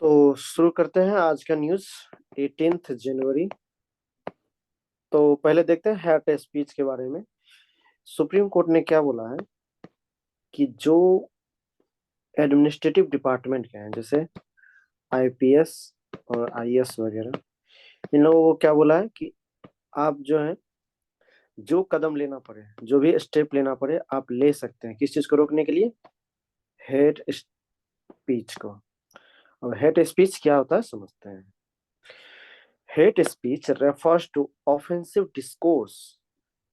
तो शुरू करते हैं आज का न्यूज 18 जनवरी। तो पहले देखते हैं हेट स्पीच के बारे में। सुप्रीम कोर्ट ने क्या बोला है कि जो एडमिनिस्ट्रेटिव डिपार्टमेंट के हैं जैसे आईपीएस और आईएएस वगैरह, इन लोगों को क्या बोला है कि आप जो है जो कदम लेना पड़े, जो भी स्टेप लेना पड़े आप ले सकते हैं किस चीज को रोकने के लिए, हेट स्पीच को। और हेट स्पीच क्या होता है समझते हैं। Hate speech refers to offensive discourse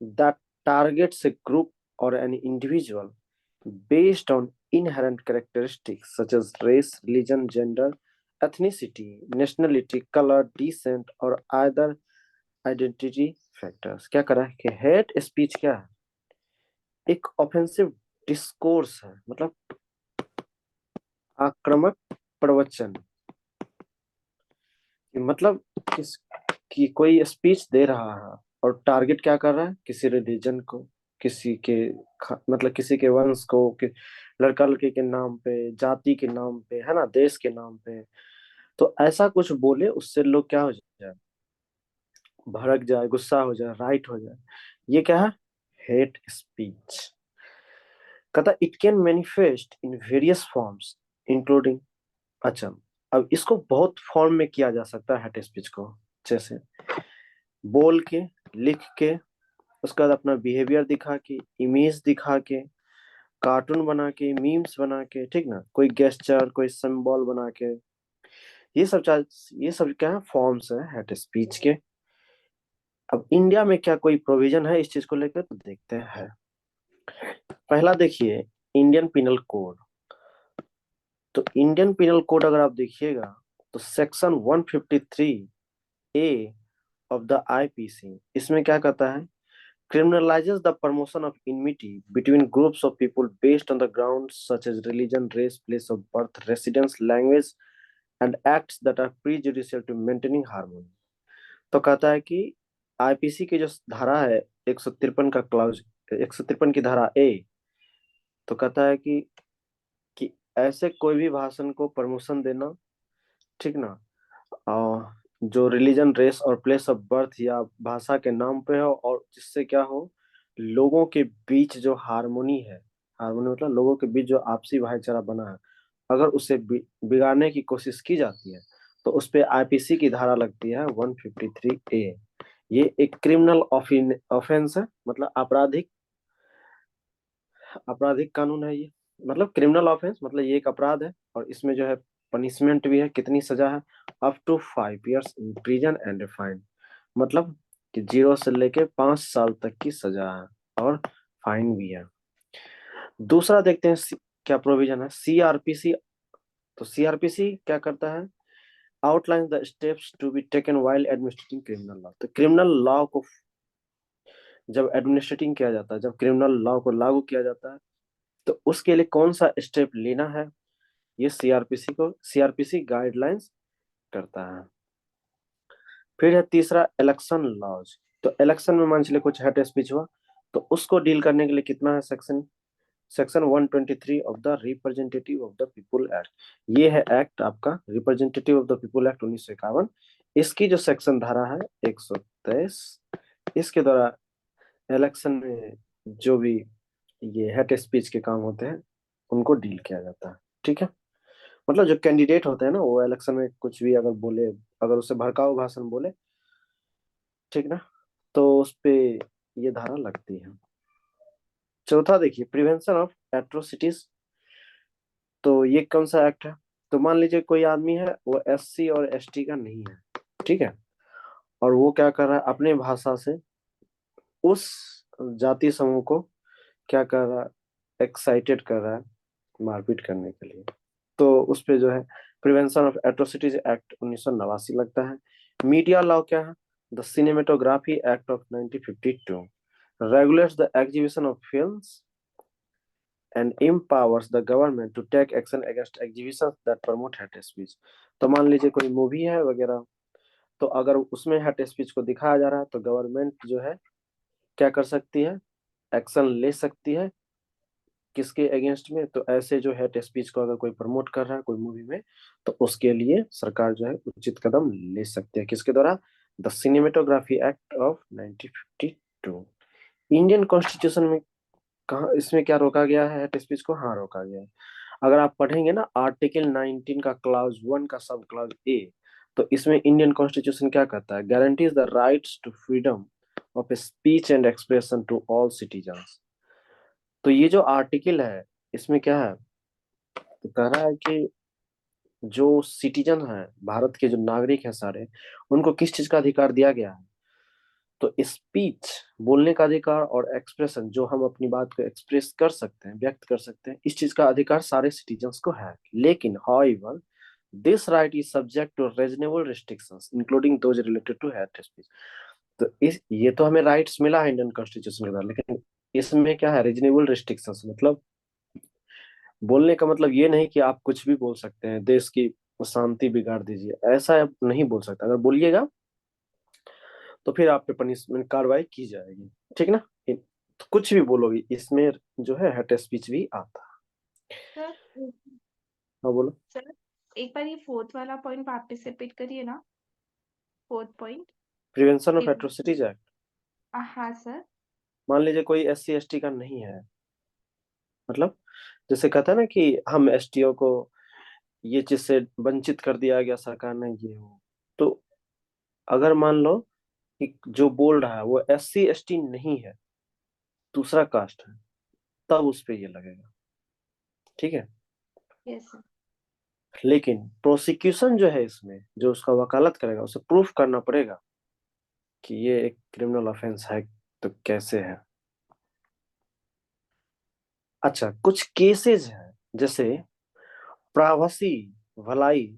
that targets a group or an individual based on inherent characteristics such as race, religion, gender, ethnicity, nationality, color, descent or other identity factors। क्या करा है कि hate speech क्या है? एक offensive discourse है, मतलब आक्रामक प्रवचन। मतलब किस कि कोई स्पीच दे रहा है और टारगेट क्या कर रहा है, किसी रिलीजन को, किसी के मतलब किसी के वंश को, लड़का लड़की के नाम पे, जाति के नाम पे, है ना, देश के नाम पे। तो ऐसा कुछ बोले उससे लोग क्या हो जाए, भड़क जाए, गुस्सा हो जाए, राइट हो जाए। ये क्या है? Hate speech. कहता it can manifest in various forms including. अच्छा, अब इसको बहुत फॉर्म में किया जा सकता है हेट स्पीच को। जैसे बोल के, लिख के, उसके बाद अपना बिहेवियर दिखा के, इमेज दिखा के, कार्टून बना के, मीम्स बना के, ठीक ना, कोई गेस्चर, कोई सिंबल बना के। ये सब क्या है? फॉर्म्स है हेट स्पीच के। अब इंडिया में क्या कोई प्रोविजन है इस चीज को लेकर? तो देखते हैं। पहला देखिए, इंडियन पिनल कोड। तो इंडियन पिनल कोड अगर आप देखिएगा तो section 153 A of the IPC, इसमें क्या कहता है? criminalizes the promotion of enmity between groups of people based on the grounds such as religion, race, place of birth, residence, language, and acts that are prejudicial to maintaining harmony। तो कहता है कि IPC की जो धारा है 153 का clause, 153 की धारा ए, तो कहता है कि ऐसे कोई भी भाषण को प्रमोशन देना, ठीक ना, जो रिलीजन, रेस और प्लेस ऑफ बर्थ या भाषा के नाम पे हो, और जिससे क्या हो, लोगों के बीच जो हारमोनी है, हारमोनी मतलब लोगों के बीच जो आपसी भाईचारा बना है, अगर उसे बिगाड़ने की कोशिश की जाती है तो उस पे आईपीसी की धारा लगती है 153 ए। ये एक क्रिमिनल ऑफेंस है, मतलब आपराधिक आपराधिक कानून है ये। मतलब क्रिमिनल ऑफेंस मतलब ये एक अपराध है, और इसमें जो है पनिशमेंट भी है। कितनी सजा है? Up to 5 years in prison and fine. मतलब कि 0 से लेके 5 साल तक की सजा है, और फाइन भी है। दूसरा देखते हैं क्या प्रोविजन है, सीआरपीसी। तो सीआरपीसी क्या करता है? Outline the steps to be taken while administrating criminal law. तो क्रिमिनल लॉ को जब एडमिनिस्ट्रेटिंग किया जाता है, जब क्रिमिनल लॉ को लागू किया जाता है, तो उसके लिए कौन सा स्टेप लेना है, ये सीआरपीसी गाइडलाइंस करता है। फिर है तीसरा इलेक्शन लॉज। तो इलेक्शन में मान चलिए कुछ हेट स्पीच हुआ, तो उसको डील करने के लिए कितना है section, section 123 of the representative of the people act. ये है एक्ट आपका representative of the people act 1951। इसकी जो सेक्शन धारा है 123, इसके द्वारा इलेक्शन में जो भी ये हेट स्पीच के काम होते हैं उनको डील किया जाता है। ठीक है, मतलब जो कैंडिडेट होते हैं ना, वो इलेक्शन में कुछ भी अगर बोले, अगर उसे भड़काऊ भाषण बोले, ठीक ना, तो उस पे ये धारा लगती है। चौथा देखिए, प्रिवेंशन ऑफ एट्रोसिटीज। तो ये कौन सा एक्ट है? तो मान लीजिए कोई आदमी है, वो एससी और एसटी का नहीं है, ठीक है, और वो क्या कर रहा है, अपने भाषा से उस जाति समूह को क्या कर रहा है, एक्साइटेड कर रहा है मारपीट करने के लिए। तो उस पे जो है प्रिवेंशन ऑफ एट्रोसिटीज एक्ट 1989 लगता है। मीडिया लॉ क्या है? The cinematography act of 1952 regulates the exhibition of films and empowers the government to take action against exhibitions that promote hate speech। तो मान लीजिए कोई मूवी है वगैरह, तो अगर उसमें हेट स्पीच को दिखाया जा रहा है तो गवर्नमेंट जो है क्या कर सकती है, एक्शन ले सकती है किसके अगेंस्ट में? तो ऐसे जो हेट स्पीच को अगर कोई प्रमोट कर रहा है कोई मूवी में, तो उसके लिए सरकार जो है उचित कदम ले सकती है। किसके द्वारा? The cinematography act of 1952। Indian constitution में कहा इसमें क्या रोका गया है हेट स्पीच को? हाँ, रोका गया है। अगर आप पढ़ेंगे ना आर्टिकल 19 का क्लाउज 1 का सब क्लाउज ए, तो इसमें इंडियन कॉन्स्टिट्यूशन क्या कहता है? Guarantees the rights to freedom of speech and expression to all citizens. तो ये जो आर्टिकल है इसमें क्या है? तो कह रहा है कि जो सिटीजन है भारत के, जो नागरिक हैं सारे, उनको किस चीज का अधिकार दिया गया है? तो स्पीच, बोलने का अधिकार, और एक्सप्रेशन, जो हम अपनी बात को एक्सप्रेस कर सकते हैं, व्यक्त कर सकते हैं, इस चीज का अधिकार सारे सिटीजन्स को है। लेकिन however this right is subject to reasonable restrictions including those related to hate speech. तो इस ये तो हमें राइट्स मिला है इंडियन कॉन्स्टिट्यूशन के द्वारा, लेकिन इसमें क्या है? रीजनेबल रिस्ट्रिक्शंस मतलब बोलने का मतलब ये नहीं कि आप कुछ भी बोल सकते हैं, देश की शांति बिगाड़ दीजिए, ऐसा आप नहीं बोल सकते। अगर बोलिएगा तो फिर आप पे पनिशमेंट कार्रवाई की जाएगी, ठीक ना? तो कुछ भी बोलोगे इसमें जो है हेट स्पीच भी आता है। सर हाँ बोलो। सर एक बार ये फोर्थ वाला पॉइंट वापस से रिपीट करिए ना, fourth point. Prevention of atrocities act. हाँ सर। मान लीजिए कोई SC ST का नहीं है, मतलब जैसे कहता है ना कि हम STO को ये चीज से वंचित कर दिया गया सरकार ने, ये हो, तो अगर मान लो कि जो बोल रहा है वो SC ST नहीं है, दूसरा कास्ट है, तब उस पे ये लगेगा, ठीक है? Yes sir. लेकिन प्रोसिक्यूशन जो है इसमें, जो उसका वकालत करेगा, उसे प्रूफ करना पड़ेगा कि ये एक क्रिमिनल ऑफेंस है। तो कैसे है? अच्छा, कुछ केसेस हैं, जैसे प्रावासी भलाई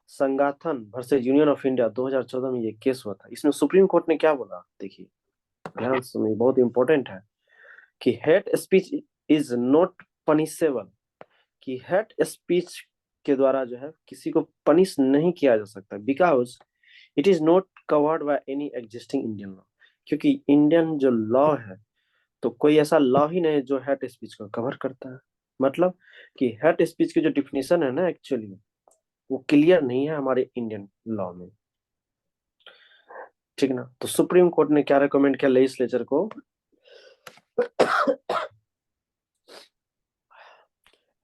संगठन वर्सेस यूनियन ऑफ इंडिया 2014 में ये केस हुआ था। इसमें सुप्रीम कोर्ट ने क्या बोला? देखिए ध्यान से सुनिए, बहुत इंपॉर्टेंट है कि hate speech is not punishable, कि हेट स्पीच के द्वारा जो है किसी को पनिश नहीं किया जा सकता, because it is not covered by any existing Indian law. क्योंकि इंडियन जो लॉ है, तो कोई ऐसा लॉ ही नहीं है जो हेट स्पीच को कवर करता है। मतलब कि हेट स्पीच की जो डिफिनेशन है ना, एक्चुअली वो क्लियर नहीं है हमारे इंडियन लॉ में, ठीक ना? तो सुप्रीम कोर्ट ने क्या रिकमेंड किया लेजिस्लेचर को?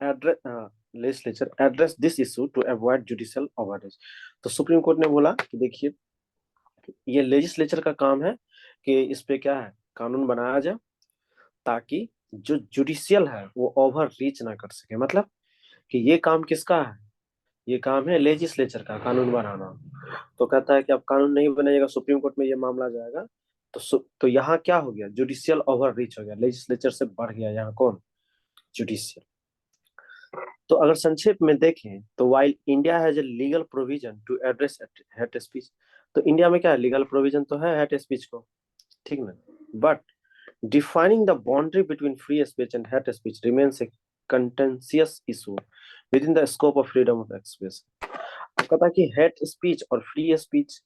Address legislature address this issue to avoid judicial overreach. तो सुप्रीम कोर्ट ने बोला कि देखिए ये लेजिस्लेचर का काम है कि इस पे क्या है, कानून बनाया जाए, ताकि जो जुडिशियल है वो ओवर रीच ना कर सके। मतलब कि ये काम किसका है? ये काम है लेजिस्लेचर का, कानून बनाना। तो कहता है कि अब कानून नहीं बनाएगा, सुप्रीम कोर्ट में ये मामला जाएगा, तो यहाँ क्या हो गया? जुडिशियल ओवर रीच हो गया, लेजिस्लेचर से बढ़ गया यहाँ कौन? जुडिशियल। तो अगर संक्षेप में देखें तो while India has a legal provision to address hate speech, तो इंडिया में क्या है? लीगल प्रोविजन तो है हेट स्पीच को, ठीक ना? But defining the boundary between free speech and hate speech remains A contentious issue with in the scope of freedom of expression. कहता है कि हेट स्पीच और फ्री स्पीच,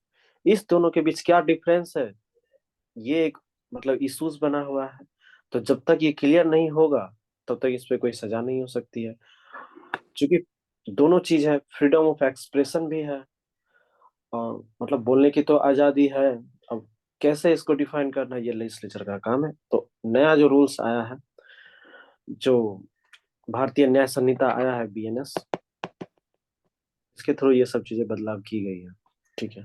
इस दोनों के बीच क्या डिफरेंस है, ये एक मतलब इश्यूज बना हुआ है। तो जब तक ये क्लियर नहीं होगा तब तक इस पे कोई सजा नहीं हो सकती है, क्योंकि दोनों चीज है, फ्रीडम ऑफ एक्सप्रेशन भी है, और मतलब बोलने की तो आजादी है। अब कैसे इसको डिफाइन करना, ये लेजिस्लेचर का काम है। तो नया जो रूल्स आया है, जो भारतीय न्याय संहिता आया है BNS, इसके थ्रू ये सब चीजें बदलाव की गई है, ठीक है?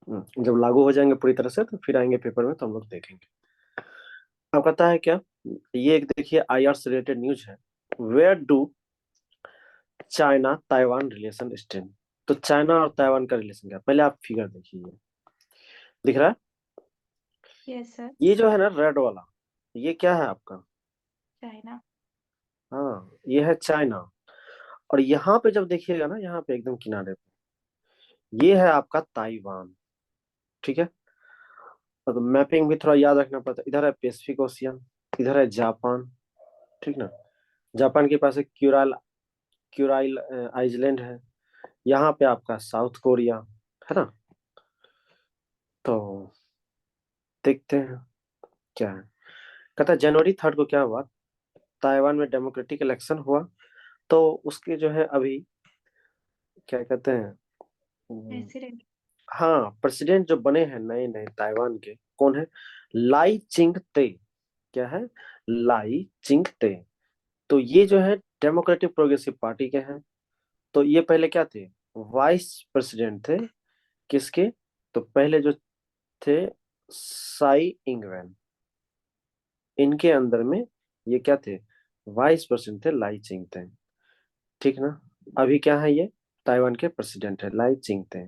जब लागू हो जाएंगे पूरी तरह से तो फिर आएंगे पेपर में तो हम लोग देखेंगे। अब कहता है क्या, ये एक देखिए IR से रिलेटेड न्यूज है। Where do China Taiwan relation stand? तो चाइना और ताइवान का रिलेशन क्या? पहले आप फिगर देखिए, दिख रहा है? Yes sir. ये जो है ना रेड वाला, ये क्या है आपका? चाइना। हाँ, ये है चाइना। और यहाँ पे जब देखिएगा ना, यहाँ पे एकदम किनारे पे ये है आपका ताइवान, ठीक है? तो मैपिंग भी थोड़ा याद रखना पड़ता है। इधर है पैसिफिक ओशियन, इधर है जापान, ठीक ना? जापान के पास एक क्यूराइल आइलैंड है। यहाँ पे आपका साउथ कोरिया है ना? तो देखते हैं क्या है। कहता है जनवरी 3 को क्या हुआ, ताइवान में डेमोक्रेटिक इलेक्शन हुआ, तो उसके जो है अभी क्या कहते हैं, प्रेसिडेंट। हाँ प्रेसिडेंट जो बने हैं नए नए ताइवान के, कौन है? लाई चिंग ते। क्या है? लाई चिंग ते। तो ये जो है डेमोक्रेटिक प्रोग्रेसिव पार्टी के हैं। तो ये पहले क्या थे? वाइस प्रेसिडेंट थे। किसके? तो पहले जो थे साई इंगवेन, इनके अंदर में ये क्या थे? वाइस प्रेसिडेंट थे, लाई चिंग थे। ठीक ना? अभी क्या है ये? ताइवान के प्रेसिडेंट है लाई चिंग थे।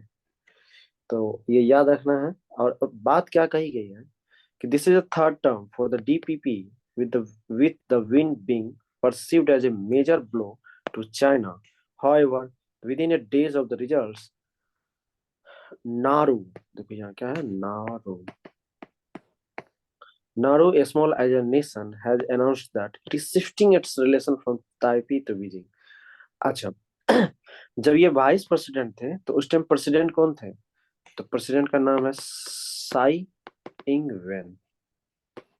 तो ये याद रखना है। और अब बात क्या कही गई है कि this is a third term for the DPP with the win being perceived as a major blow to China. However, within a days of the results, नारू, देखो यहाँ क्या है, नारू, Nauru, a small Asian nation, has announced that it is shifting its relation from Taipei to Beijing. अच्छा, जब ये vice president थे तो उस टाइम प्रेसिडेंट कौन थे? तो प्रेसिडेंट का नाम है साई इंग वेन।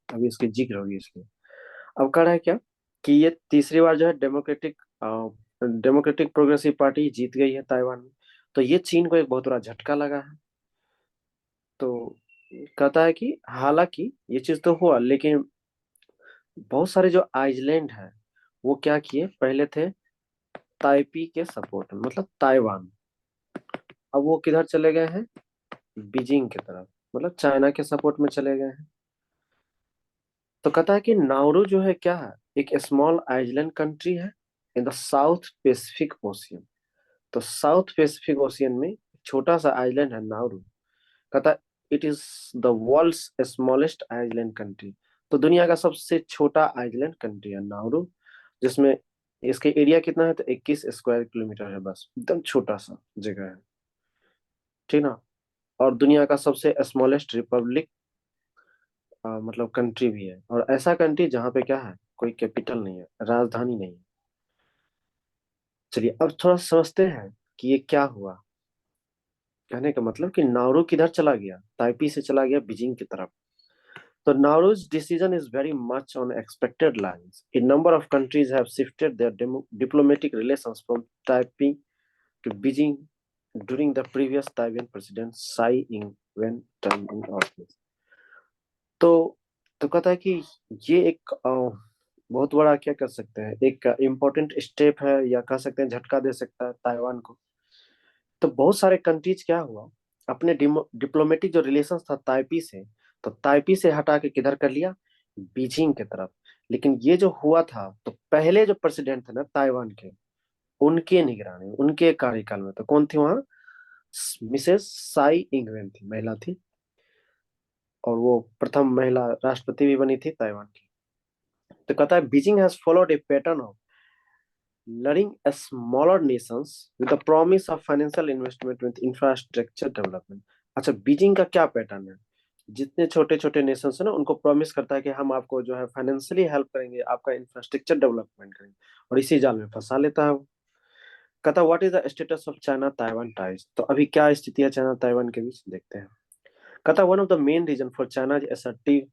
अभी इसकी जिक्र होगी इसलिए। अब कह रहा है क्या कि ये तीसरी बार जो है डेमोक्रेटिक प्रोग्रेसिव पार्टी जीत गई है ताइवान में। तो ये चीन को एक बहुत बड़ा झटका लगा है। तो कहता है कि हालांकि ये चीज तो हुआ, लेकिन बहुत सारे जो आइलैंड है वो क्या किए, पहले थे ताइपी के सपोर्ट में, मतलब ताइवान। अब वो किधर चले गए हैं? बीजिंग की तरफ, मतलब चाइना के सपोर्ट में चले गए हैं। तो कहता है कि नाउरू जो है क्या है, एक स्मॉल आइलैंड कंट्री है in the South Pacific Ocean. तो साउथ पैसिफिक ओशियन में छोटा सा आइलैंड है नाउरू। कहता है it is the world's smallest island country. तो दुनिया का सबसे छोटा आइलैंड कंट्री है नाउरू, जिसमें इसके एरिया कितना है? तो 21 स्क्वायर किलोमीटर है, बस एकदम छोटा सा जगह है। ठीक ना? और दुनिया का सबसे स्मॉलेस्ट रिपब्लिक, मतलब कंट्री भी है। और ऐसा कंट्री जहाँ पे क्या है, कोई कैपिटल नहीं है, राजधानी नहीं है। चलिए अब थोड़ा समझते हैं कि ये क्या हुआ। कहने का मतलब कि नाउरू किधर चला गया? ताइपी से चला गया बीजिंग की तरफ। So Nauru's decision is very much on expected lines. A number of countries have shifted their diplomatic relations from Taipei to Beijing during the previous Taiwan president Tsai Ing-wen term in office. तो कहता है कि ये एक बहुत बड़ा क्या कर सकते हैं, एक इम्पोर्टेंट स्टेप है, या कह सकते हैं झटका दे सकता है ताइवान को। तो बहुत सारे कंट्रीज क्या हुआ, अपने डिप्लोमेटिक जो रिलेशन था ताइपी से, तो ताइपी से हटा के किधर कर लिया? बीजिंग की तरफ। लेकिन ये जो हुआ था, तो पहले जो प्रेसिडेंट थे ना ताइवान के, उनके निगरानी, उनके कार्यकाल में तो कौन थी वहां? मिसेस साई इंगवेन थी, महिला थी। और वो प्रथम महिला राष्ट्रपति भी बनी थी ताइवान की। तो कहता है Beijing has followed A pattern of luring smaller nations with the promise of financial investment with infrastructure development. अच्छा, बीजिंग का क्या पैटर्न है? जितने छोटे छोटे नेशंस है ना, उनको प्रॉमिस करता है कि हम आपको जो है फाइनेंशियली हेल्प करेंगे, आपका इंफ्रास्ट्रक्चर डेवलपमेंट करेंगे, और इसी जाल में फंसा लेता है वो। कहता what is the status of China Taiwan ties. तो अभी क्या स्थिति है चाइना ताइवान के बीच, देखते हैं। कहता one of the main reason for China assertive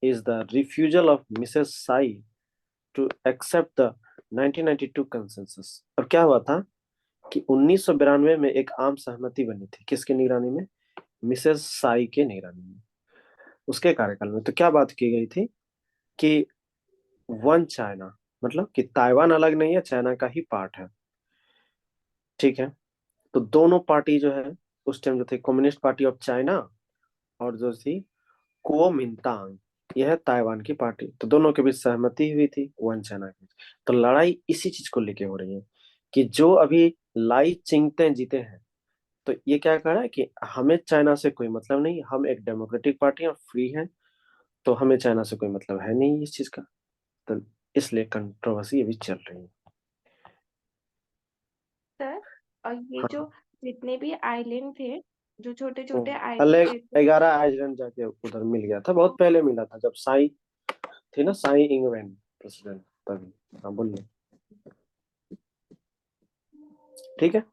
is the refusal of Mrs. Tsai to accept the 1992 consensus। अब क्या हुआ था कि 1992 में एक आम सहमति बनी थी, किसकी निगरानी में? मिसेस साई के निगरानी में, उसके कार्यकाल में। तो क्या बात की गई थी कि वन चाइना, मतलब कि ताइवान अलग नहीं है, चाइना का ही पार्ट है। ठीक है? तो दोनों पार्टी जो है उस टाइम जो थे, कम्युनिस्ट पार्टी ऑफ चाइना और जो थी कुओमिंतांग, यह है ताइवान की पार्टी। तो दोनों के बीच सहमति हुई थी वन चाइना के बीच। तो लड़ाई इसी चीज को लेके हो रही है कि जो अभी लाई चिंगते जीते हैं, तो ये क्या कह रहा है कि हमें चाइना से कोई मतलब नहीं, हम एक डेमोक्रेटिक पार्टी हैं, फ्री हैं, तो हमें चाइना से कोई मतलब है नहीं इस चीज का। तो इसलिए कंट्रोवर्सी अभी चल रही है। सर, और ये हाँ। जो जितने भी आइलैंड थे, जो छोटे छोटे अलग आइलैंड थे, तो 11 आइलैंड जाके उधर मिल गया था, बहुत पहले मिला था जब साई थी ना, साई इंगवेन प्रेसिडेंट, तभी। हाँ बोलिए। ठीक है,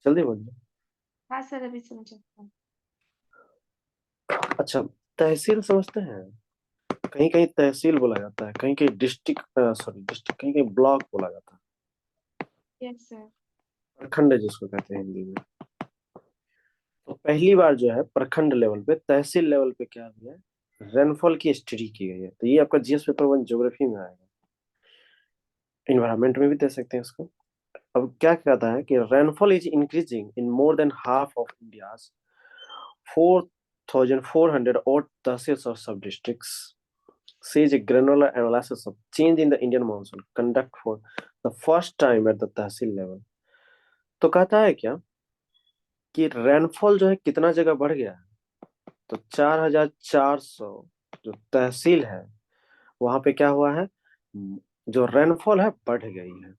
जल्दी बोलिए। हाँ सर अभी समझा। अच्छा, तहसील समझते हैं? कहीं कहीं तहसील बोला जाता है, कहीं कहीं डिस्ट्रिक्ट, सॉरी डिस्ट्रिक्ट, कहीं कहीं ब्लॉक बोला जाता है। Yes sir. प्रखंड जिसको कहते हैं हिंदी में। तो पहली बार जो है प्रखंड लेवल पे, तहसील लेवल पे क्या हुआ है, रेनफॉल की स्टडी की गई है। तो ये आपका जीएस पेपर 1 ज्योग्राफी में आएगा, इन्वायरमेंट में भी दे सकते हैं इसको। अब क्या कहता है कि rainfall is increasing in more than half of India's 4,400 odd tehsils और सब districts, says a granular analysis of change in the Indian monsoon conduct for the first time at the tehsil level. तो कहता है क्या कि रेनफॉल जो है कितना जगह बढ़ गया है, तो 4,400 जो तहसील है वहां पे क्या हुआ है, जो रेनफॉल है बढ़ गई है।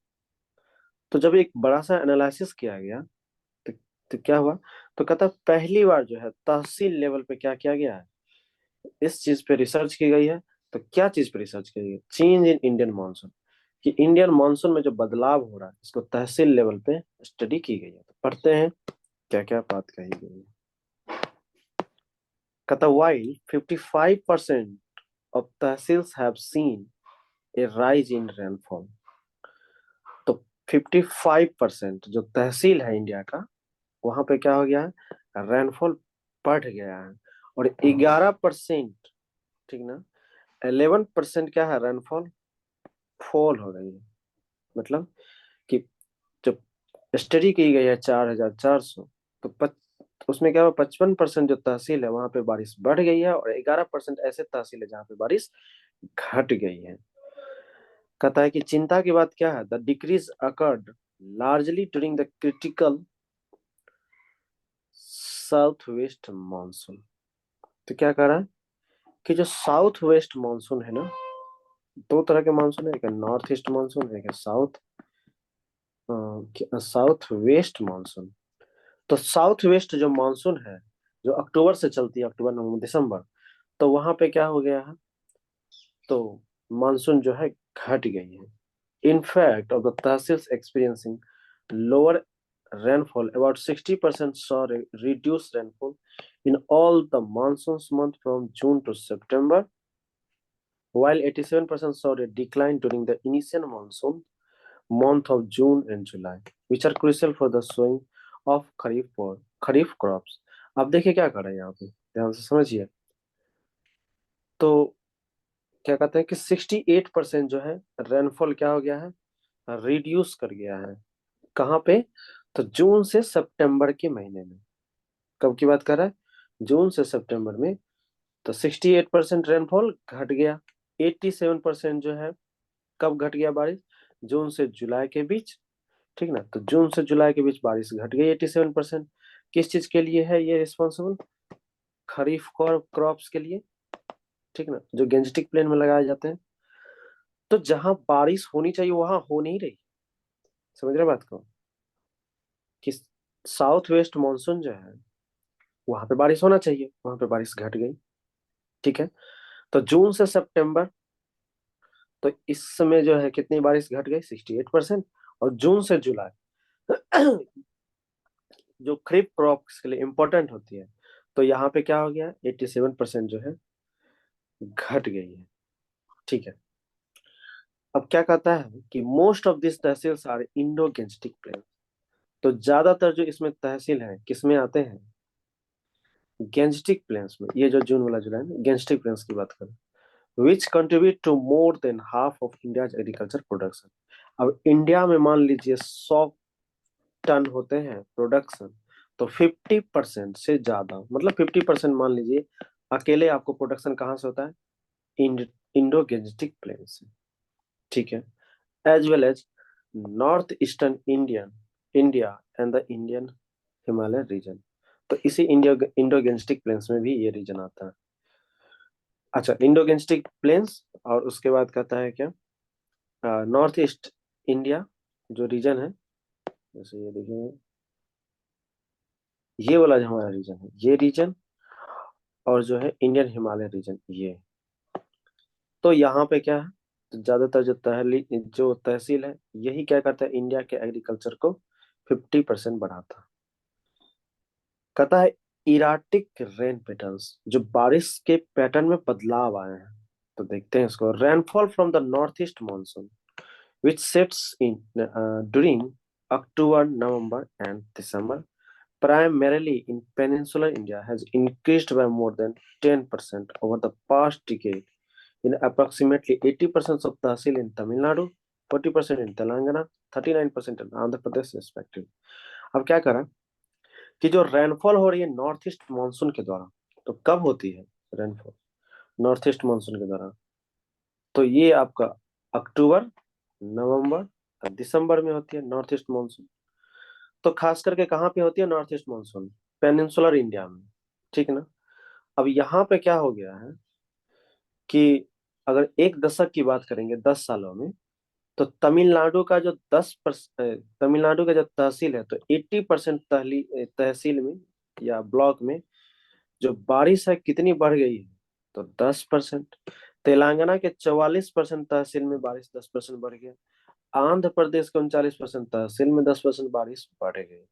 तो जब एक बड़ा सा एनालिसिस किया गया, तो, तो क्या हुआ, तो कहता है पहली बार जो है तहसील लेवल पे क्या किया गया है, इस चीज पे रिसर्च की गई है। तो क्या चीज पे रिसर्च की गई है, चेंज इन इंडियन मानसून, कि इंडियन मानसून में जो बदलाव हो रहा है इसको तहसील लेवल पे स्टडी की गई है। तो पढ़ते हैं क्या क्या बात कही गई है। कहता while 55% of tehsils have seen a rise in rainfall, तो 55% जो तहसील है इंडिया का, वहां पे क्या हो गया है, रेनफॉल बढ़ गया है। और 11%, ठीक ना, 11% क्या है, रेनफॉल फॉल हो गई है। मतलब कि जब स्टडी की गई है 4,400, तो उसमें क्या हुआ, 55% जो तहसील है वहां पे बारिश बढ़ गई है, और 11% ऐसे तहसील है जहाँ पे बारिश घट गई है। कहता है कि चिंता की बात क्या है, the decrease occurred largely during the critical south west monsoon. तो क्या कह रहा है कि जो साउथ वेस्ट मानसून है ना, दो तरह के मानसून है, एक नॉर्थ ईस्ट मानसून, एक साउथ साउथ वेस्ट मानसून। तो साउथ वेस्ट जो मानसून है, जो अक्टूबर से चलती है, अक्टूबर नवंबर दिसंबर, तो वहां पे क्या हो गया है, तो मानसून जो है घट गई है। In fact of the tehsils experiencing lower rainfall, about 60% saw reduced rainfall in all the monsoons month from June to September, while 87% saw a decline during the initial monsoon month of June and July, which are crucial for the sowing of kharif crops. अब देखिए क्या कर रहे हैं यहाँ पे, ध्यान से समझिए। तो क्या कहते हैं कि 68% जो है रेनफॉल क्या हो गया है, रिड्यूस कर गया है। कहाँ पे, तो जून से सितंबर के महीने में। कब की बात कर रहा है, जून से सितंबर में। तो 68% रेनफॉल घट गया। 87% जो है कब घट गया बारिश, जून से जुलाई के बीच, ठीक ना। तो जून से जुलाई के बीच बारिश घट गई 87%। किस चीज के लिए है ये रिस्पॉन्सिबल, खरीफ क्रॉप्स के लिए, ठीक ना, जो गेंजेटिक प्लेन में लगाए जाते हैं। तो जहां बारिश होनी चाहिए वहां हो नहीं रही, समझ रहे बात को, कि साउथ वेस्ट मानसून जो है वहां पे बारिश होना चाहिए, वहां पे बारिश घट गई, ठीक है। तो जून से सितंबर, तो इस समय जो है कितनी बारिश घट गई, 68%। और जून से जुलाई जो खरीफ क्रॉप्स के लिए इंपॉर्टेंट होती है, तो यहाँ पे क्या हो गया, 87% जो है घट गई है, ठीक है। अब क्या कहता है कि most of this tehsils are Indo Gangetic plain. तो ज्यादातर जो इसमें तहसील है किसमें आते हैं, गेंजेटिक प्लेन्स में। ये जो जून वाला जुलाई में गेंजेटिक प्लेन्स की बात करें, which contribute to more than half of India agriculture production. अब इंडिया में मान लीजिए 100 टन होते हैं प्रोडक्शन, तो 50% से ज्यादा, मतलब 50% मान लीजिए अकेले आपको प्रोडक्शन कहाँ से होता है, इंडो गेंजेटिक प्लेन से, ठीक है। As well as north eastern India and the Indian Himalaya region. तो इसी इंडो गेंजेटिक प्लेन्स में भी ये रीजन आता है। अच्छा, इंडो गेंजेटिक प्लेन्स, और उसके बाद कहता है क्या, नॉर्थ ईस्ट इंडिया जो रीजन है, जैसे ये देखिए, ये वाला जो हमारा रीजन है ये रीजन, और जो है इंडियन हिमालय रीजन ये। तो यहाँ पे क्या है, तो ज्यादातर जो तहसील है यही क्या करता है, इंडिया के एग्रीकल्चर को 50% बढ़ाता है। कहता है इराटिक रेन पैटर्न्स, जो बारिश के पैटर्न में बदलाव आए हैं। तो देखते हैं इसको। Rainfall from the north east monsoon which sets in during October, November, and December, primarily in peninsular India, has increased by more than 10% over the past decade in approximately 80% of Tehsil in Tamil Nadu, 40% in Telangana, 39% in Andhra Pradesh, respectively. अब क्या करा कि जो rainfall हो रही है north east monsoon के द्वारा, तो कब होती है रेनफॉल नॉर्थ ईस्ट मानसून के द्वारा? तो ये आपका अक्टूबर, नवंबर और दिसंबर में होती है नॉर्थ ईस्ट मानसून। तो खास करके कहाँ पे होती है north east monsoon? Peninsular India में, ठीक है ना। अब यहाँ पे क्या हो गया है कि अगर एक दशक की बात करेंगे 10 सालों में, तो तमिलनाडु का जो तमिलनाडु का जो तहसील है, तो 80% तहसील में या ब्लॉक में जो बारिश है कितनी बढ़ गई है? तो 10%। तेलंगाना के 44% तहसील में बारिश 10% बढ़ गया। आंध्र प्रदेश के 39% तहसील में 10% बारिश बढ़ गई।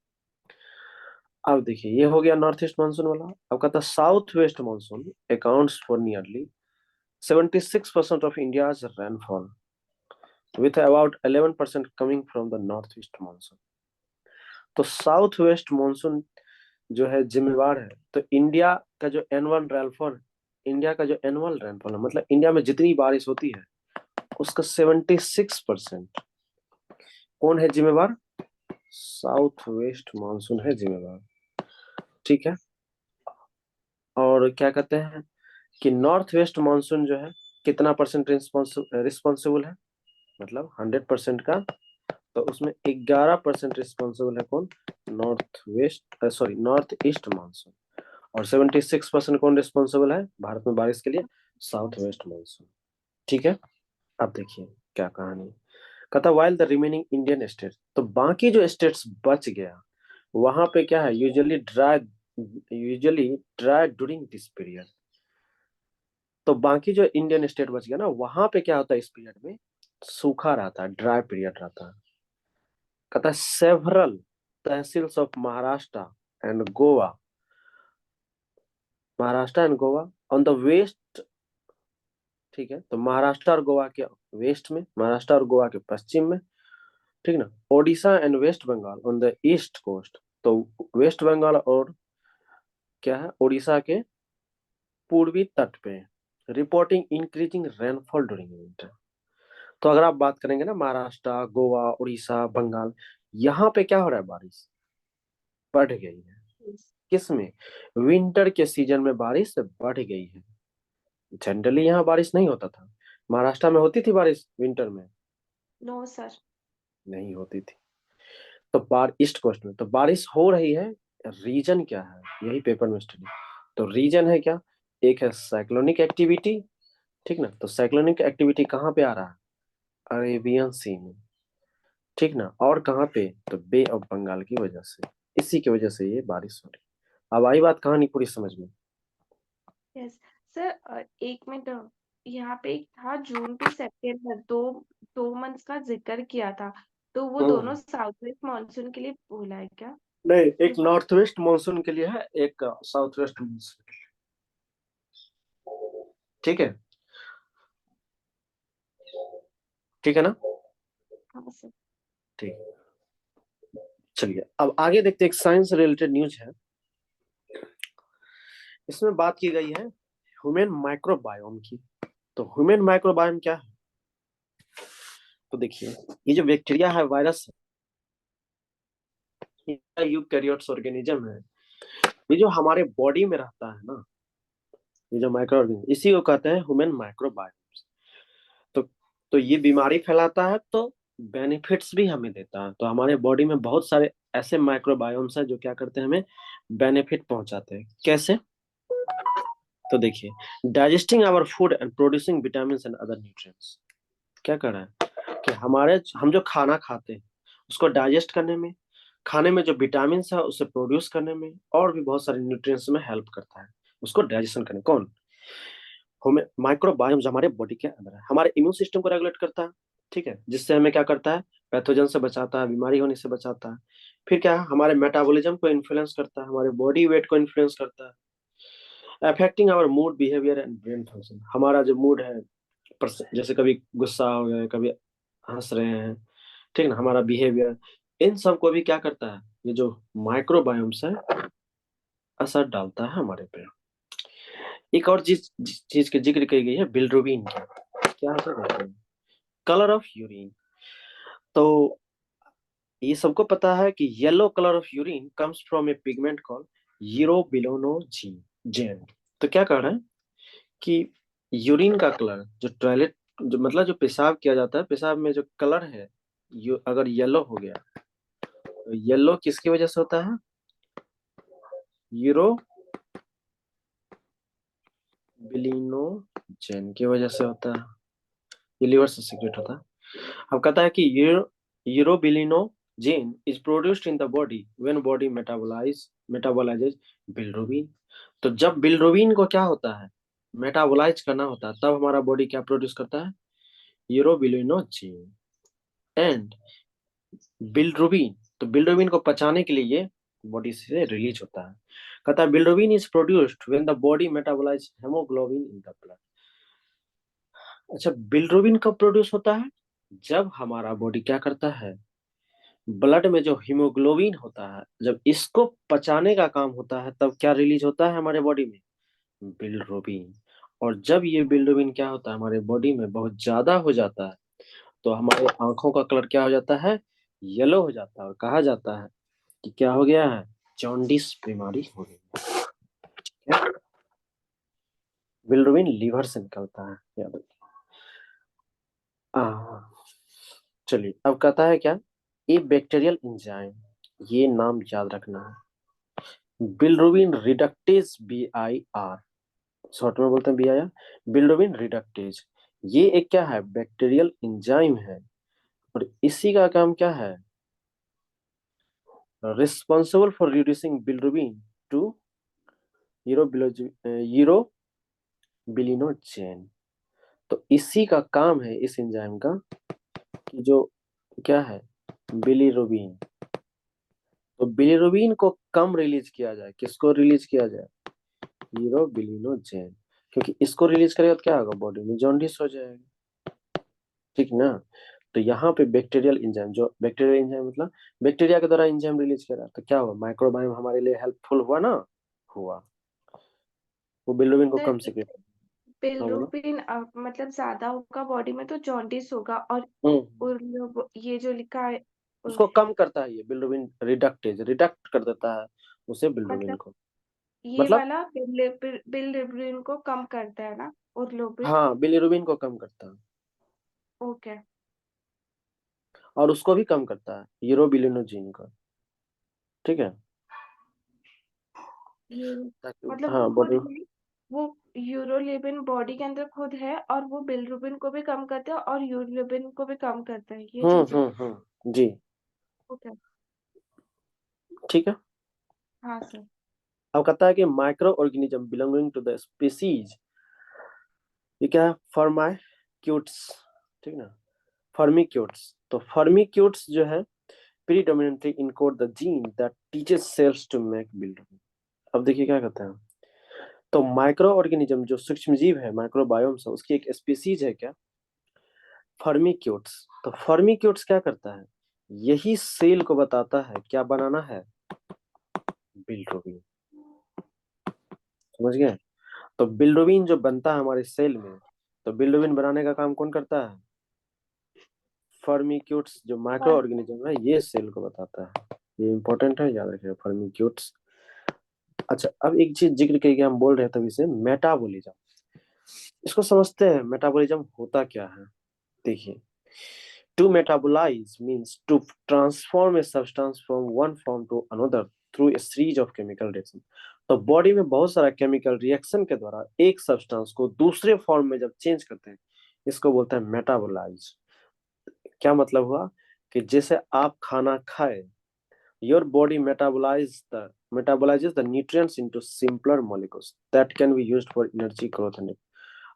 अब देखिए ये हो गया नॉर्थ ईस्ट मानसून वाला। अब कहता south west monsoon accounts for nearly 76% of India's rainfall with about 11% coming from the northeast monsoon। तो साउथ वेस्ट मानसून जो है जिम्मेवार है, तो इंडिया का जो एनुअल रेनफॉल है, मतलब इंडिया में जितनी बारिश होती है उसका 76% कौन है जिम्मेवार? साउथ वेस्ट मानसून है जिम्मेवार, ठीक है। और क्या कहते हैं कि नॉर्थ वेस्ट मानसून जो है कितना परसेंट रिस्पॉन्सिबल है, मतलब 100% का, तो उसमें 11% रिस्पॉन्सिबल है कौन? North east monsoon. और 76% कौन रिस्पॉन्सिबल है भारत में बारिश के लिए? साउथ वेस्ट मानसून, ठीक है। अब देखिए क्या कहानी कहता, while the remaining Indian state, तो बाकी जो स्टेट्स बच गया वहां पे क्या है, usually dry during this period. तो बाकी जो इंडियन स्टेट बच गया ना, वहां पे क्या होता है इस पीरियड में? सूखा रहता है, ड्राई पीरियड रहता है। कहता है several tehsils of Maharashtra and Goa on the west, ठीक है। तो महाराष्ट्र और गोवा के वेस्ट में, महाराष्ट्र और गोवा के पश्चिम में, ठीक ना। Odisha and West Bengal on the east coast, तो वेस्ट बंगाल और क्या है ओडिशा के पूर्वी तट पे reporting increasing rainfall during winter. तो अगर आप बात करेंगे ना महाराष्ट्र, गोवा, उड़ीसा, बंगाल, यहाँ पे क्या हो रहा है, बारिश बढ़ गई है। किसमें? विंटर के सीजन में बारिश बढ़ गई है। जनरली यहाँ बारिश नहीं होता था। महाराष्ट्र में होती थी बारिश विंटर में? No sir. नहीं होती थी। तो ईस्ट कोस्ट में तो बारिश हो रही है। रीजन क्या है, यही पेपर में स्टडी। तो रीजन है क्या? एक है साइक्लोनिक एक्टिविटी, ठीक ना। तो साइक्लोनिक एक्टिविटी कहाँ पे आ रहा है? अरेबियन सी में, ठीक ना। और कहाँ पे? तो बे ऑफ बंगाल की वजह से, इसी की वजह से ये बारिश हो रही है। अब आई बात कहानी पूरी समझ में? यस सर, एक मिनट। यहाँ पे एक था जून टू सितंबर, दो दो मंथ्स का जिक्र किया था, तो वो दोनों साउथ वेस्ट मानसून के लिए बोला है क्या? नहीं, एक क्योंकि नॉर्थ वेस्ट मानसून के लिए है, एक साउथ वेस्ट मानसून, ठीक है। ठीक है ना? हाँ सर। ठीक। चलिए अब आगे देखते हैं, एक साइंस रिलेटेड न्यूज है। इसमें बात की गई है ह्यूमन माइक्रोबायोम की। तो ह्यूमन माइक्रोबायोम क्या है? तो देखिए ये जो बैक्टीरिया है, वायरस है, यूकैरियोट्स ऑर्गेनिज्म है, ये जो हमारे बॉडी में रहता है ना, ये जो माइक्रो ऑर्गेनिज्म, इसी को कहते हैं ह्यूमन माइक्रोबायोम। तो तो ये बीमारी फैलाता है, तो बेनिफिट्स भी हमें देता है। तो हमारे बॉडी में बहुत सारे ऐसे माइक्रोबायोम्स हैं जो क्या करते हैं, हमें बेनिफिट पहुंचाते हैं। कैसे? तो देखिए, digesting our food and producing vitamin and other nutrients. क्या कर रहा है कि हम जो खाना खाते हैं उसको डाइजेस्ट करने में, खाने में जो विटामिन है उसे प्रोड्यूस करने में, और भी बहुत सारे न्यूट्रिएंट्स में हेल्प करता है उसको डाइजेशन करने। कौन? हमें माइक्रोबायोम हमारे बॉडी के अंदर है, हमारे इम्यून सिस्टम को रेगुलेट करता है, ठीक है। जिससे हमें क्या करता है, पैथोजन से बचाता है, बीमारी होने से बचाता है। फिर क्या है, हमारे मेटाबॉलिज्म को इन्फ्लुएंस करता है, हमारे बॉडी वेट को इन्फ्लुएंस करता है, affecting our mood, behaviour and brain function. हमारा जो मूड है, जैसे कभी गुस्सा हो गए, कभी हंस रहे हैं, ठीक है ना, हमारा बिहेवियर, इन सब को भी क्या करता है, ये जो माइक्रोबायोम्स है असर डालता है हमारे पे। एक और चीज चीज की जिक्र की गई है बिलिरुबिन की। क्या असर करता है? Colour of urine. तो ये सबको पता है कि yellow colour of urine comes from a pigment called urobilinogen. तो क्या कह रहे हैं कि यूरिन का कलर, जो टॉयलेट, जो मतलब जो पेशाब किया जाता है, पेशाब में जो कलर है, अगर येलो हो गया, तो येलो किसकी वजह से होता है? यूरोबिलिनोजेन की वजह से होता है। ये लिवर से सीक्रेट होता है। अब कहता है कि urobilinogen is produced in the body when body metabolises bilirubin. तो जब बिलिरुबिन को क्या होता है, मेटाबोलाइज करना होता है, तब हमारा बॉडी क्या प्रोड्यूस करता है? Urobilinogen and bilirubin. तो बिलिरुबिन को पचाने के लिए ये बॉडी से रिलीज होता है। कहता है bilirubin is produced when the body metabolize haemoglobin in the blood. अच्छा, बिलिरुबिन कब प्रोड्यूस होता है? जब हमारा बॉडी क्या करता है, ब्लड में जो हीमोग्लोबिन होता है, जब इसको पचाने का काम होता है, तब क्या रिलीज होता है हमारे बॉडी में? बिलिरुबिन। और जब ये बिलिरुबिन क्या होता है हमारे बॉडी में बहुत ज्यादा हो जाता है, तो हमारे आंखों का कलर क्या हो जाता है? येलो हो जाता है, और कहा जाता है कि क्या हो गया है? जॉन्डिस बीमारी हो गई है। बिलिरुबिन लीवर से निकलता है, याद रखिए। चलिए, अब कहता है क्या, ए बैक्टीरियल एंजाइम, ये नाम याद रखना है, बिलिरुबिन रिडक्टेज, BIR, शॉर्ट में बोलते हैं BIR, बिलिरुबिन रिडक्टेज। ये एक क्या है, बैक्टीरियल एंजाइम है, और इसी का काम क्या है, responsible for reducing bilirubin to urobilinogen. तो इसी का काम है, इस एंजाइम का, कि जो क्या है, बिलिरुबिन, तो बिलिरुबिन को कम रिलीज किया जाए। किसको रिलीज किया जाए? यूरोबिलिनोजेन। क्योंकि इसको रिलीज करेगा तो क्या होगा, बॉडी में जॉन्डिस हो जाएगा, ठीक ना। तो यहाँ पे बैक्टीरियल एंजाइम, जो बैक्टीरियल एंजाइम मतलब बैक्टीरिया के द्वारा एंजाइम रिलीज करा, तो क्या हुआ, माइक्रोबायोम हमारे लिए हेल्पफुल हुआ ना, हुआ, वो बिलिरुबिन को सर कम सिक्रेट। हाँ बोलो। बिलिरुबिन मतलब ज्यादा होगा बॉडी में तो जॉन्डिस होगा, हम्म। और ये जो लिखा है उसको कम करता है, ये बिलिरुबिन रिडक्टेज, रिडक्ट कर देता है उसे, बिलिरुबिन मतलब को। ये मतलब वाला बिलिरुबिन को कम करता है ना, और लोबिन। हाँ, बिलिरुबिन को कम करता है, ओके। और उसको भी कम करता है, यूरोबिलिनोजिन को, ठीक है, ये ताकि मतलब वो हाँ खुद बॉडी। है, वो यूरोलिबिन बॉडी के अंदर खुद है, और वो बिलिरुबिन को भी कम करता है और यूरोलिबिन को भी कम करता है, ये चीज है। जी, ओके। ठीक है। हाँ सर। अब कहता है कि microorganism belonging to the species, ये क्या है, फर्माक्यूट्स, ठीक ना, फर्मिक्यूट्स। तो फर्मिक्यूट्स जो है predominantly encode the gene that teaches cells to make bilirubin. अब देखिए क्या कहते हैं, तो माइक्रो ऑर्गेनिज्म जो सूक्ष्म जीव है, माइक्रोबायोम्स है, उसकी एक स्पीसीज है क्या, फर्मिक्यूट्स। तो फर्मिक्यूट्स क्या करता है, यही सेल को बताता है क्या बनाना है, बिलिरुबिन। समझ गए? तो बिलिरुबिन जो बनता है हमारे सेल में, तो बिलिरुबिन बनाने का काम कौन करता है? फर्मिक्यूट्स, जो माइक्रो और ऑर्गेनिज्म है, ये सेल को बताता है। ये इंपॉर्टेंट है, याद रखिएगा, फर्मिक्यूट्स। अच्छा, अब एक चीज जिक्र करके हम बोल रहे हैं तभी से, मेटाबॉलिज्म, इसको समझते हैं, मेटाबॉलिज्म होता क्या है। देखिए, to metabolize means to transform a substance from one form to another through a series of chemical reaction. तो बॉडी में बहुत सारा केमिकल रिएक्शन के द्वारा एक सब्सटेंस को दूसरे फॉर्म में जब चेंज करते हैं, इसको बोलते हैं मेटाबोलाइज। क्या मतलब हुआ, कि जैसे आप खाना खाए, your body metabolizes the nutrients into simpler molecules that can be used for energy growth and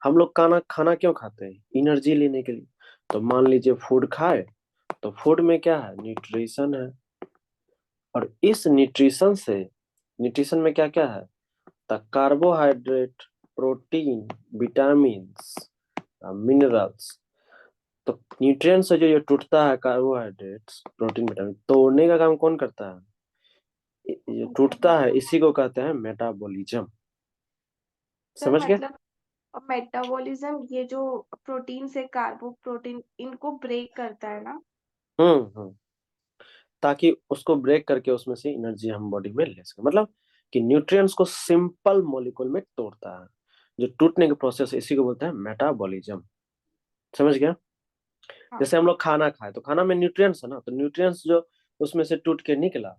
हम लोग खाना खाना क्यों खाते हैं, एनर्जी लेने के लिए। तो मान लीजिए फूड खाए, तो फूड में क्या है, न्यूट्रिशन है, और इस न्यूट्रिशन में क्या क्या है, तो कार्बोहाइड्रेट, प्रोटीन, विटामिन, मिनरल्स। तो न्यूट्रिएंट्स से जो ये टूटता है कार्बोहाइड्रेट्स प्रोटीन विटामिन, तोड़ने का काम कौन करता है? ये टूटता है, इसी को कहते हैं मेटाबॉलिज्म। सर समझ गए? मतलब मेटाबॉलिज्म ये जो प्रोटीन से कार्बो प्रोटीन इनको ब्रेक करता है ना। हम्म। ताकि उसको ब्रेक करके उसमें से एनर्जी हम बॉडी में ले सके, मतलब कि न्यूट्रिएंट्स को सिंपल मॉलिक्यूल में तोड़ता है। जो टूटने के प्रोसेस है इसी को बोलते हैं मेटाबॉलिज्म। समझ गया? हाँ। जैसे हम लोग खाना खाए तो खाना में न्यूट्रिएंट्स है ना, तो न्यूट्रिएंट्स जो उसमें से टूट के निकला,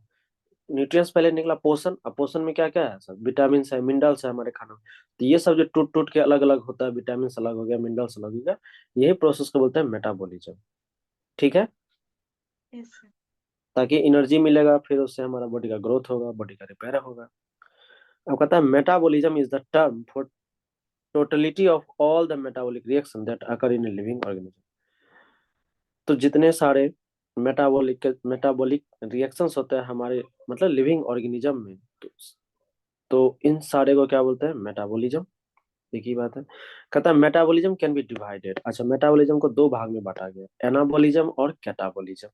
न्यूट्रिएंट्स पहले निकला पोषण, और पोषण में क्या क्या है सब? विटामिन है, मिनरल्स है हमारे खाना में। तो ये सब जो टूट टूट के अलग अलग होता है, विटामिन अलग हो गया, मिनरल्स अलग हो गया, यही प्रोसेस को बोलते हैं मेटाबॉलिज्म। ठीक है? Yes sir. ताकि एनर्जी मिलेगा, फिर उससे हमारा बॉडी का ग्रोथ होगा, बॉडी का रिपेयर होगा। अब कहता है metabolism is the term for totality of all the metabolic reaction that occur in a living organism. तो जितने सारे मेटाबॉलिक रिएक्शंस होते हैं हमारे मतलब लिविंग ऑर्गेनिज्म में, तो इन सारे को क्या बोलते हैं? मेटाबॉलिज्म। एक ही बात है। कहता है मेटाबॉलिज्म कैन बी डिवाइडेड। अच्छा, मेटाबॉलिज्म को दो भाग में बांटा गया, एनाबॉलिज्म और कैटाबॉलिज्म।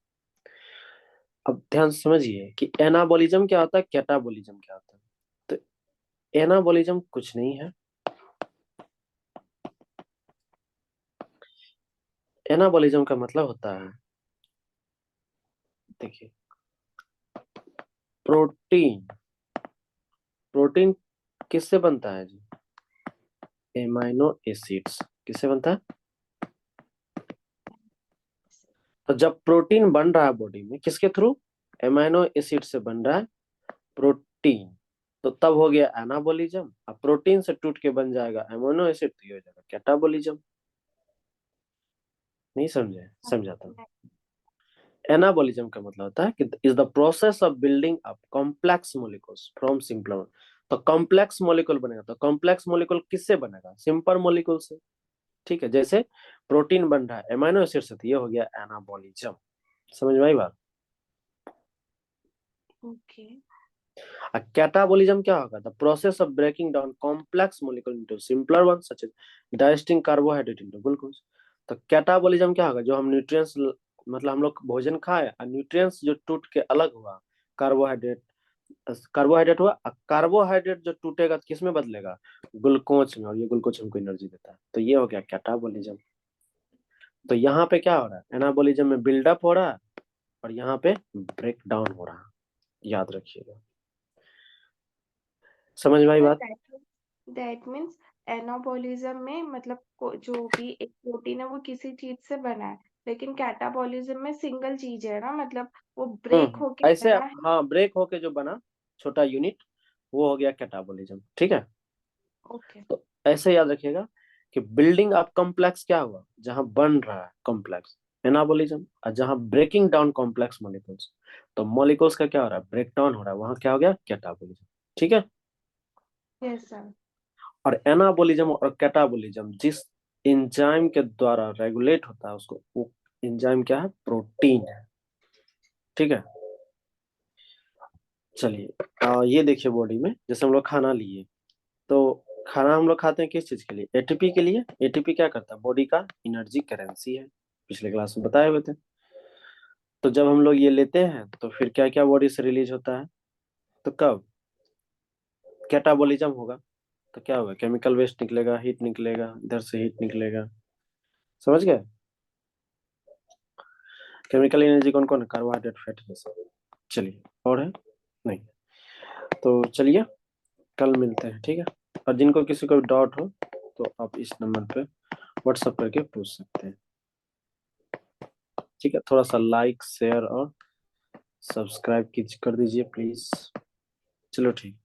अब ध्यान से समझिए कि एनाबॉलिज्म क्या होता है, कैटाबॉलिज्म क्या होता है। तो एनाबॉलिज्म कुछ नहीं है। एनाबॉलिज्म का मतलब होता है, देखिए, प्रोटीन। प्रोटीन किससे बनता है जी? Amino acids. किससे बनता है? तो जब प्रोटीन बन रहा है बॉडी में, किसके थ्रू? एमाइनो एसिड से बन रहा है प्रोटीन। तो तब हो गया एनाबॉलिज्म। अब प्रोटीन से टूट के बन जाएगा एमाइनो एसिड, तो ये हो जाएगा कैटाबॉलिज्म। नहीं समझे? समझाता हूँ। एनाबॉलिज्म का मतलब होता है कि is the process of building up complex molecules from simple one. तो कॉम्प्लेक्स मॉलिक्यूल बनेगा, तो कॉम्प्लेक्स मॉलिक्यूल किससे बनेगा? सिंपल मॉलिक्यूल से। ठीक है? जैसे प्रोटीन बन रहा है एमाइनो एसिड से, तो ये हो गया एनाबॉलिज्म। समझ में आई बात? ओके। कैटाबॉलिज्म क्या होगा? The process of breaking down complex molecule into simpler one such as digesting carbohydrate into glucose. तो कैटाबॉलिज्म क्या होगा? जो हम न्यूट्रिएंट्स मतलब हम लोग भोजन खाए और न्यूट्रिएंट्स जो टूट के अलग हुआ, कार्बोहाइड्रेट, कार्बोहाइड्रेट हुआ, कार्बोहाइड्रेट जो टूटेगा तो किस में बदलेगा? ग्लूकोज में, और ये ग्लूकोज हमको एनर्जी देता है। तो ये हो गया कैटाबॉलिज्म। तो यहाँ पे क्या हो रहा है? एनाबॉलिज्म में बिल्डअप हो रहा है, और यहाँ पे ब्रेक डाउन हो रहा है। याद रखिएगा। समझ में आई सर बात? दैट मीन्स एनाबॉलिज्म में मतलब जो भी एक प्रोटीन है वो किसी चीज से बना है, लेकिन कैटाबॉलिज्म में सिंगल चीज है ना, मतलब वो ब्रेक होके ऐसे, बना है। हाँ, ब्रेक होके जो बना छोटा यूनिट, वो हो गया कैटाबॉलिज्म। ठीक है? ओके। तो ऐसे याद रखिएगा कि बिल्डिंग अप कॉम्प्लेक्स क्या हुआ? जहां बन रहा है कॉम्प्लेक्स, एनाबॉलिज्म। और जहां ब्रेकिंग डाउन कॉम्प्लेक्स मॉलिक्यूल्स, तो मॉलिक्यूल्स का क्या हो रहा है? ब्रेक डाउन हो रहा है, वहां क्या हो गया? कैटाबॉलिज्म। ठीक है? Yes sir. और एनाबॉलिज्म और कैटाबॉलिज्म जिस एंजाइम के द्वारा रेगुलेट होता है उसको, वो एंजाइम क्या है? प्रोटीन है। ठीक है? चलिए, ये देखिए बॉडी में जैसे हम लोग खाना लिए, तो खाना हम लोग खाते हैं किस चीज के लिए? एटीपी के लिए। एटीपी क्या करता है? बॉडी का एनर्जी करेंसी है, पिछले क्लास में बताए हुए थे। तो जब हम लोग ये लेते हैं तो फिर क्या क्या बॉडी से रिलीज होता है? तो कब कैटाबॉलिज्म होगा? तो क्या होगा? केमिकल वेस्ट निकलेगा, हीट निकलेगा, इधर से हीट निकलेगा। समझ गए? केमिकल एनर्जी कौन कौन है? कार्बोहाइड्रेट, फैट, ये सब। चलिए, और है? नहीं। तो चलिए, कल मिलते हैं। ठीक है? और जिनको किसी को डाउट हो तो आप इस नंबर पे व्हाट्सएप करके पूछ सकते हैं। ठीक है? थोड़ा सा लाइक शेयर और सब्सक्राइब कर दीजिए प्लीज। चलो ठीक।